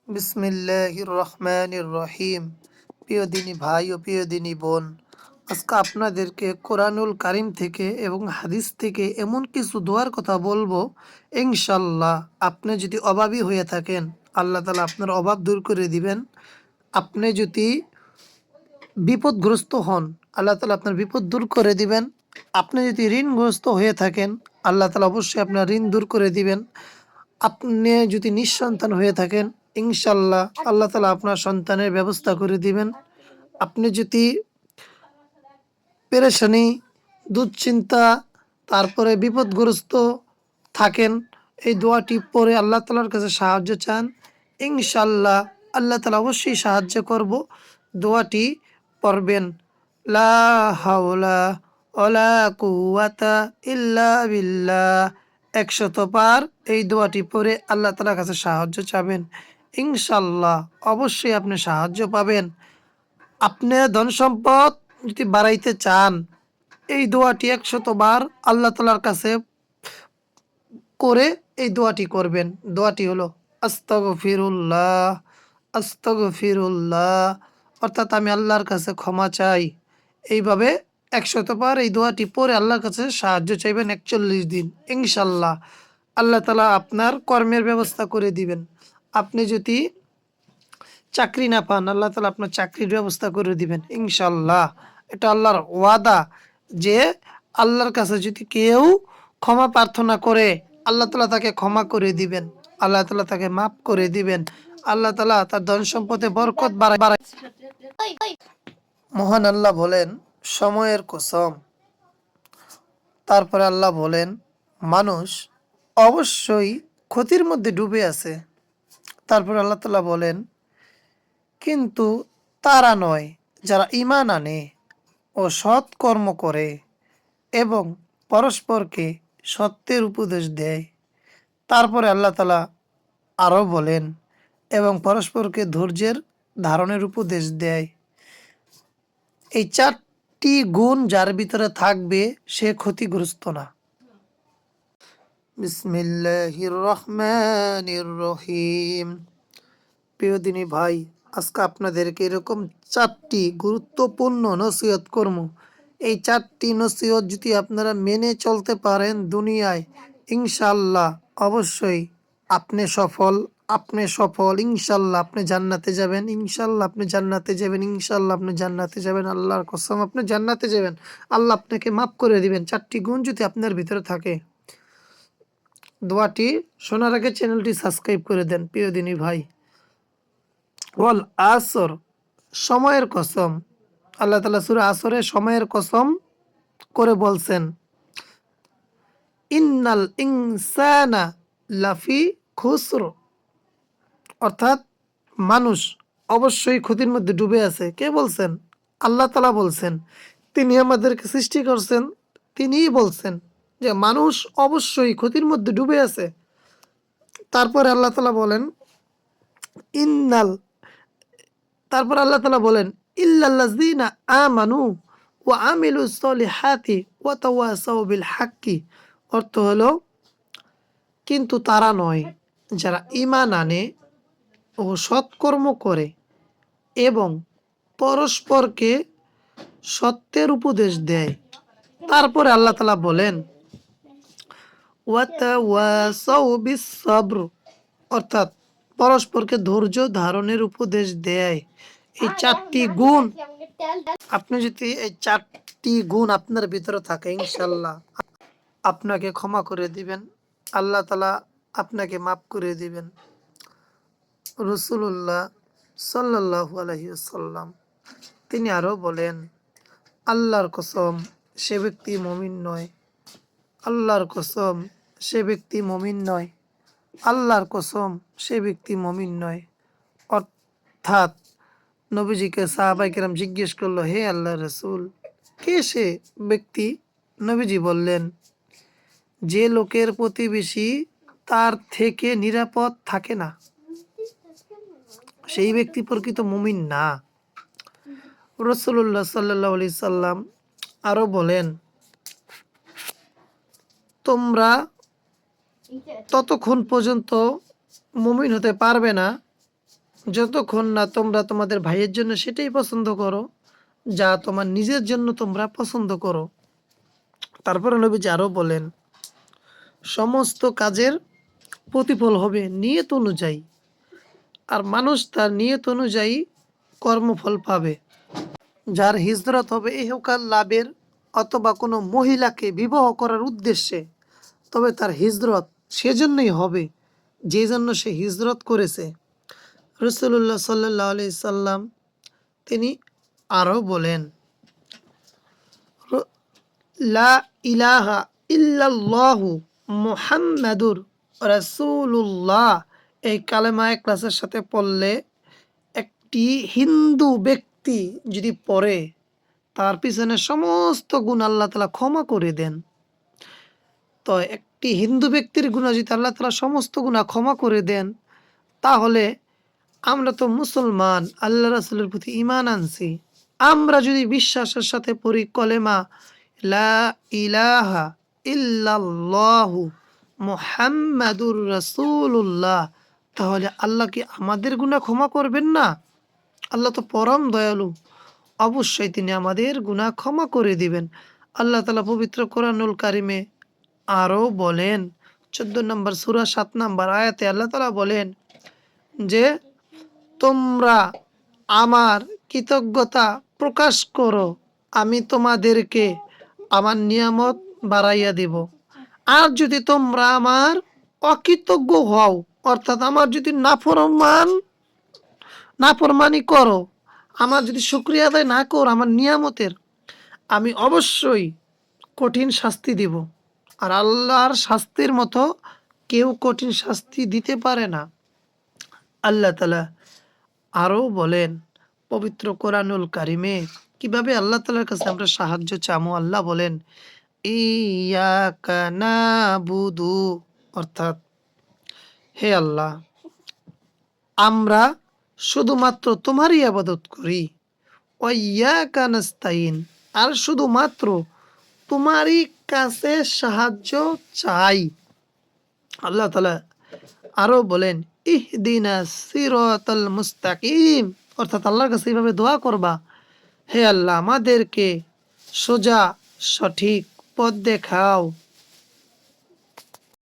বিসমিল্লাহির রহমানির রহিম। প্রিয় দিনী ভাই ও প্রিয় দিনী বোন, আজকে আপনাদেরকে কোরআনুল কারিম থেকে এবং হাদিস থেকে এমন কিছু দোয়ার কথা বলবো। ইনশাল্লাহ আপনি যদি অভাবী হয়ে থাকেন, আল্লাহ তাআলা আপনার অভাব দূর করে দিবেন। আপনি যদি বিপদগ্রস্ত হন, আল্লাহ তাআলা আপনার বিপদ দূর করে দিবেন। আপনি যদি ঋণগ্রস্ত হয়ে থাকেন, আল্লাহ তাআলা অবশ্যই আপনার ঋণ দূর করে দিবেন। আপনি যদি নিঃসন্তান হয়ে থাকেন, ইনশাল্লাহ আল্লাহ তাআলা আপনার সন্তানের ব্যবস্থা করে দিবেন। আপনি যদি পেরেশানি, দুশ্চিন্তা, তারপরে বিপদগ্রস্ত থাকেন, এই দোয়াটি পড়ে আল্লাহ তাআলার কাছে সাহায্য চান, ইনশাল্লাহ আল্লাহ তাআলা অবশ্যই সাহায্য করব। দোয়াটি পড়বেন, লা হাওলা ওয়ালা কুওয়াতা ইল্লা বিল্লাহ। ১০০ বার এই দোয়াটি পড়ে আল্লাহ তাআলার কাছে সাহায্য চাবেন, ইনশাল্লাহ অবশ্যই আপনি সাহায্য পাবেন। আপনি ধন সম্পদ যদি বাড়াইতে চান, এই দোয়াটি ১০০ বার আল্লাহ তাআলার কাছে করে এই দোয়াটি করবেন। দোয়াটি হলো আস্তাগফিরুল্লাহ, আস্তাগফিরুল্লাহ, অর্থাৎ আমি আল্লাহর কাছে ক্ষমা চাই। এইভাবে ১০০ বার এই দোয়াটি পড়ে আল্লাহর কাছে সাহায্য চাইবেন ৪১ দিন। ইনশাল্লাহ আল্লাহ তাআলা আপনার কর্মের ব্যবস্থা করে দিবেন। আপনি যদি চাকরি না পান, আল্লাহ তাআলা আপনার চাকরির ব্যবস্থা করে দিবেন ইনশাল্লাহ। এটা আল্লাহর ওয়াদা যে আল্লাহর কাছে যদি কেউ ক্ষমা প্রার্থনা করে, আল্লাহ তাআলা তাকে ক্ষমা করে দিবেন, আল্লাহ তাআলা তাকে মাফ করে দিবেন, আল্লাহ তাআলা তার ধন সম্পদে বরকত বাড়ায়। মহান আল্লাহ বলেন, সময়ের কসম। তারপরে আল্লাহ বলেন, মানুষ অবশ্যই ক্ষতির মধ্যে ডুবে আছে। তারপর আল্লাহ তাআলা বলেন, কিন্তু তারা নয় যারা ঈমান আনে ও সৎ কর্ম করে এবং পরস্পরকে সত্যের উপদেশ দেয়। তারপরে আল্লাহ তাআলা আরও বলেন, এবং পরস্পরকে ধৈর্যের ধারণের উপদেশ দেয়। এই ৪টি গুণ যার ভিতরে থাকবে, সে ক্ষতিগ্রস্ত না। বিসমিল্লাহির রহমানির রহিম। প্রিয় দিনী ভাই, আজকে আপনাদেরকে এরকম ৪টি গুরুত্বপূর্ণ নসিহত করব। এই ৪টি নসিহত যদি আপনারা মেনে চলতে পারেন দুনিয়ায়, ইনশাল্লাহ অবশ্যই আপনি সফল, আপনি সফল, ইনশাল্লাহ আপনি জান্নাতে যাবেন, ইনশাল্লাহ আপনি জান্নাতে যাবেন, ইনশাল্লাহ আপনি জান্নাতে যাবেন, আল্লাহর কসম আপনি জান্নাতে যাবেন। আল্লাহ আপনাকে মাফ করে দিবেন ৪টি গুণ যদি আপনার ভিতরে থাকে। দোয়াটি শোনার আগে চ্যানেলটি সাবস্ক্রাইব করে দেন। প্রিয় দিনী ভাই, ওয়াল আসর, সময়ের কসম। আল্লাহ তাআলা সূরা আসরে সময়ের কসম করে বলছেন, ইন্নাল ইনসানা লাফি খুসর, অর্থাৎ মানুষ অবশ্যই ক্ষতির মধ্যে ডুবে আছে। কে বলছেন? আল্লাহ তাআলা বলছেন। তিনি আমাদেরকে সৃষ্টি করছেন, তিনিই বলছেন যে মানুষ অবশ্যই ক্ষতির মধ্যে ডুবে আছে। তারপরে আল্লাহ তাআলা বলেন, ইন্নাল, তারপর আল্লাহ তাআলা বলেন, ইল্লাল্লাযীনা আমানু ওয়া আমিলুস সলিহাতি ওয়া তাওয়াসাউ বিল হাক্কি। অর্থ হলো, কিন্তু তারা নয় যারা ঈমান আনে ও সৎকর্ম করে এবং পরস্পরকে সত্যের উপদেশ দেয়। তারপরে আল্লাহ তাআলা বলেন, ওয়া তাওয়াসাউ বিস সবর, অর্থাৎ পরস্পরকে ধৈর্য ধারণের উপদেশ দেয়। এই ৪টি গুণ, আপনি যদি এই ৪টি গুণ আপনার ভিতরে থাকে, ইনশাল্লাহ আপনাকে ক্ষমা করে দিবেন, আল্লাহ তাআলা আপনাকে মাফ করে দিবেন। রাসূলুল্লাহ সাল্লাল্লাহু আলাইহি ওয়াসাল্লাম তিনি আরও বলেন, আল্লাহর কসম সে ব্যক্তি মুমিন নয়, আল্লাহর কসম সে ব্যক্তি মুমিন নয়, আল্লাহর কসম সে ব্যক্তি মুমিন নয়। অর্থাৎ নবীজিকে সাহাবায়ে কেরাম জিজ্ঞেস করলো, হে আল্লাহর রাসূল, কে সে ব্যক্তি? নবীজি বললেন, যে লোকের প্রতিবেশী তার থেকে নিরাপদ থাকে না, সেই ব্যক্তি প্রকৃত মুমিন না। রাসূলুল্লাহ সাল্লাল্লাহু আলাইহি সাল্লাম আরো বলেন, তোমরা ততক্ষণ পর্যন্ত মুমিন হতে পারবে না যতক্ষণ না তোমরা তোমাদের ভাইয়ের জন্য সেটাই পছন্দ করো যা তোমার নিজের জন্য তোমরা পছন্দ করো। তারপরে নবীজি আরো বলেন, সমস্ত কাজের প্রতিফল হবে নিয়ত অনুযায়ী, আর মানুষ তার নিয়ত অনুযায়ী কর্মফল পাবে। যার হিজরত হবে ইহকাল লাভের অথবা কোনো মহিলাকে বিবাহ করার উদ্দেশ্যে, তবে তার হিজরত সেজন্যই হবে যে জন্য সে হিজরত করেছে। রাসূলুল্লাহ সাল্লাল্লাহু আলাইহি সাল্লাম তিনি আরও বলেন, লা ইলাহা ইল্লাল্লাহু মুহাম্মাদুর রাসূলুল্লাহ, এই কালেমা ক্লাসের সাথে পড়লে একটি হিন্দু ব্যক্তি যদি পড়ে, তার পিছনে সমস্ত গুণ আল্লাহ তাআলা ক্ষমা করে দেন। তো একটি হিন্দু ব্যক্তির গুনাহ যদি আল্লাহ তাআলা সমস্ত গুনাহ ক্ষমা করে দেন, তাহলে আমরা তো মুসলমান, আল্লাহ রাসূলের প্রতি ঈমান আনছি। আমরা যদি বিশ্বাসের সাথে পড়ি কলেমা লা ইলাহা ইল্লাল্লাহু মুহাম্মাদুর রাসূলুল্লাহ, তাহলে আল্লাহ কি আমাদের গুনাহ ক্ষমা করবেন না? আল্লাহ তো পরম দয়ালু, অবশ্যই তিনি আমাদের গুনাহ ক্ষমা করে দিবেন। আল্লাহ তাআলা পবিত্র কোরআনুল কারিমে আরও বলেন, 14 নম্বর সূরা 7 নম্বর আয়াতে আল্লাহ তাআলা বলেন যে, তোমরা আমার কৃতজ্ঞতা প্রকাশ করো, আমি তোমাদেরকে আমার নিয়ামত বাড়াইয়া দিব। আর যদি তোমরা আমার অকৃতজ্ঞ হও, অর্থাৎ আমার যদি নাফরমানি করো, আমার যদি শুকরিয়া আদায় না করো আমার নিয়ামতের, আমি অবশ্যই কঠিন শাস্তি দিব। আর আল্লাহর শাস্তির মতো কেউ কঠিন শাস্তি দিতে পারে না। আল্লাহ তাআলা আরও বলেন পবিত্র কোরআনুল কারিমে, কিভাবে আল্লাহ তাআলার কাছে আমরা সাহায্য চামো। আল্লাহ বলেন, ইয়াকা নাবুদু, অর্থাৎ হে আল্লাহ, আমরা শুধুমাত্র তোমারই ইবাদত করি। ওয়া ইয়াকা নাস্তাইন, আর শুধুমাত্র তোমারই কাছে সাহায্য চাই। আল্লাহ তাআলা আরও বলেন, ইহদিনাস সিরাতাল মুস্তাকিম, অর্থাৎ আল্লাহর কাছে এইভাবে দোয়া করবা, হে আল্লাহ আমাদেরকে সোজা সঠিক পথ দেখাও।